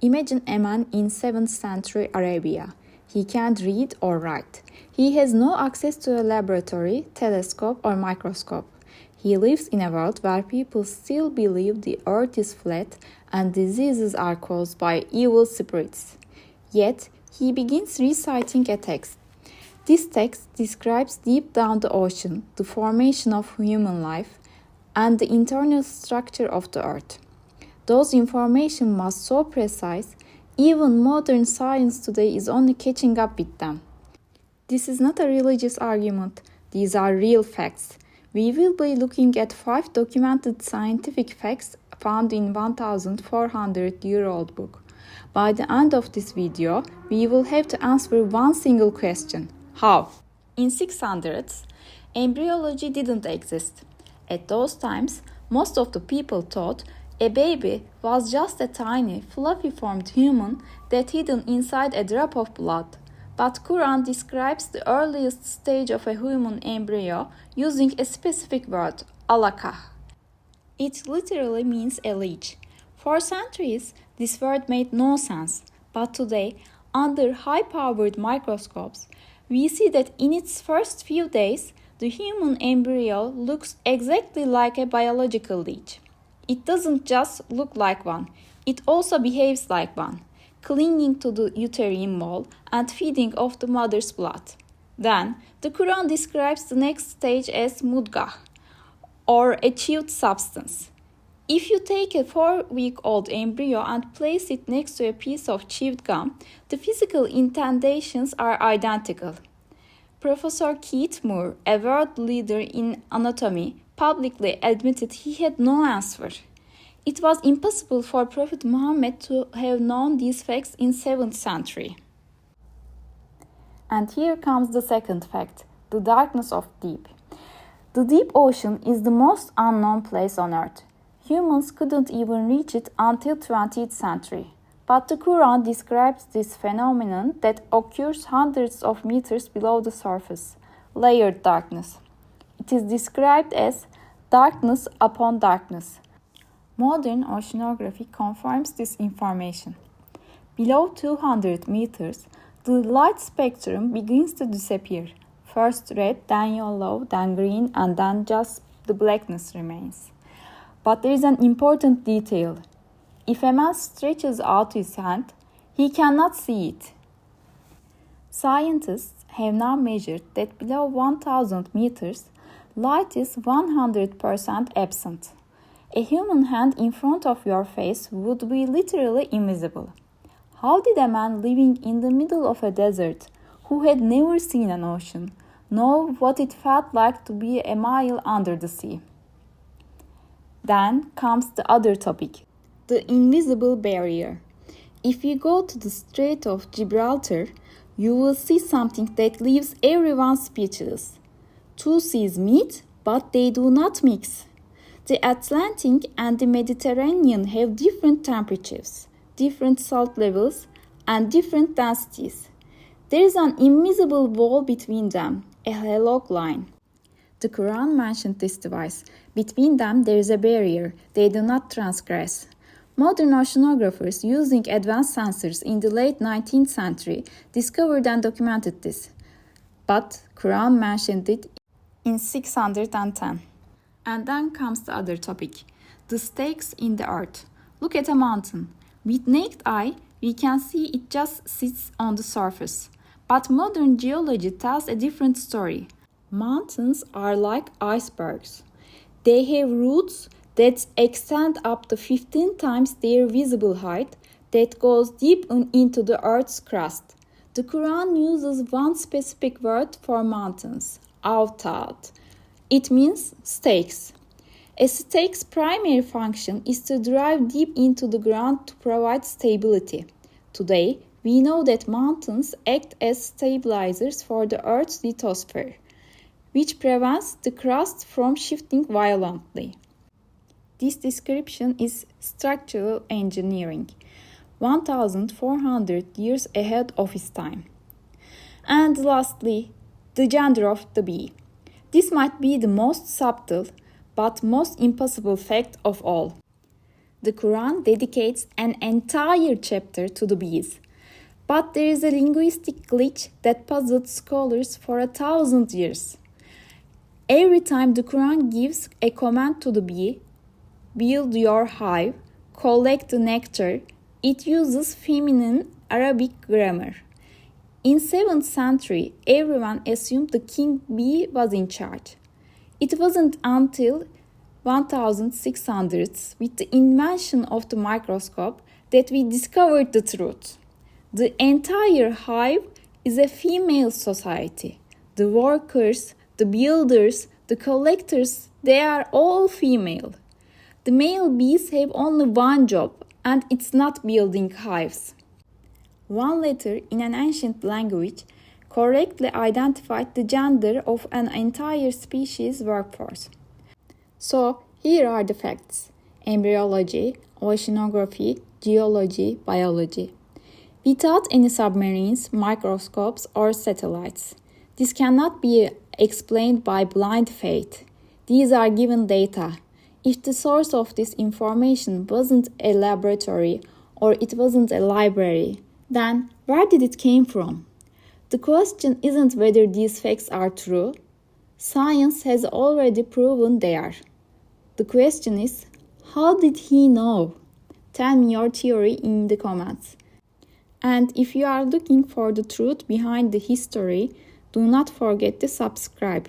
Imagine a man in 7th century Arabia. He can't read or write. He has no access to a laboratory, telescope, or microscope. He lives in a world where people still believe the earth is flat and diseases are caused by evil spirits. Yet, he begins reciting a text. This text describes deep down the ocean, the formation of human life, and the internal structure of the earth. Those information must so precise, even modern science today is only catching up with them. This is not a religious argument, these are real facts. We will be looking at 5 documented scientific facts found in 1,400-year-old book. By the end of this video, we will have to answer one single question. How? In 600s, embryology didn't exist. At those times, most of the people thought a baby was just a tiny, fluffy-formed human that hidden inside a drop of blood. But Quran describes the earliest stage of a human embryo using a specific word, alaqah. It literally means a leech. For centuries, this word made no sense, but today, under high-powered microscopes, we see that in its first few days, the human embryo looks exactly like a biological leech. It doesn't just look like one, it also behaves like one, clinging to the uterine wall and feeding off the mother's blood. Then, the Quran describes the next stage as mudghah, or a chewed substance. If you take a 4-week-old embryo and place it next to a piece of chewed gum, the physical indentations are identical. Professor Keith Moore, a world leader in anatomy, publicly admitted he had no answer. It was impossible for Prophet Muhammad to have known these facts in 7th century. And here comes the second fact, the darkness of deep. The deep ocean is the most unknown place on earth. Humans couldn't even reach it until 20th century. But the Quran describes this phenomenon that occurs hundreds of meters below the surface, layered darkness. It is described as darkness upon darkness. Modern oceanography confirms this information. Below 200 meters, the light spectrum begins to disappear. First red, then yellow, then green, and then just the blackness remains. But there is an important detail. If a man stretches out his hand, he cannot see it. Scientists have now measured that below 1,000 meters, light is 100% absent. A human hand in front of your face would be literally invisible. How did a man living in the middle of a desert, who had never seen an ocean, know what it felt like to be a mile under the sea? Then comes the other topic, the invisible barrier. If you go to the Strait of Gibraltar, you will see something that leaves everyone speechless. 2 seas meet, but they do not mix. The Atlantic and the Mediterranean have different temperatures, different salt levels, and different densities. There is an invisible wall between them, a halog line. The Quran mentioned this device. Between them there is a barrier, they do not transgress. Modern oceanographers using advanced sensors in the late 19th century discovered and documented this. But Quran mentioned it in 610. And then comes the other topic, the stakes in the earth. Look at a mountain. With naked eye, we can see it just sits on the surface. But modern geology tells a different story. Mountains are like icebergs. They have roots that extend up to 15 times their visible height that goes deep into the earth's crust. The Quran uses one specific word for mountains, awtad. It means stakes. A stake's primary function is to drive deep into the ground to provide stability. Today, we know that mountains act as stabilizers for the Earth's lithosphere, which prevents the crust from shifting violently. This description is structural engineering, 1,400 years ahead of its time. And lastly, the gender of the bee. This might be the most subtle but most impossible fact of all. The Quran dedicates an entire chapter to the bees. But there is a linguistic glitch that puzzled scholars for 1,000 years. Every time the Quran gives a command to the bee, build your hive, collect the nectar, it uses feminine Arabic grammar. In 7th century, everyone assumed the king bee was in charge. It wasn't until 1600s, with the invention of the microscope, that we discovered the truth. The entire hive is a female society. The workers, the builders, the collectors, they are all female. The male bees have only one job, and it's not building hives. One letter in an ancient language correctly identified the gender of an entire species workforce. So, here are the facts: embryology, oceanography, geology, biology. Without any submarines, microscopes, or satellites, this cannot be explained by blind faith. These are given data. If the source of this information wasn't a laboratory or it wasn't a library, then where did it came from? The question isn't whether these facts are true. Science has already proven they are. The question is, how did he know? Tell me your theory in the comments. And if you are looking for the truth behind the history, do not forget to subscribe.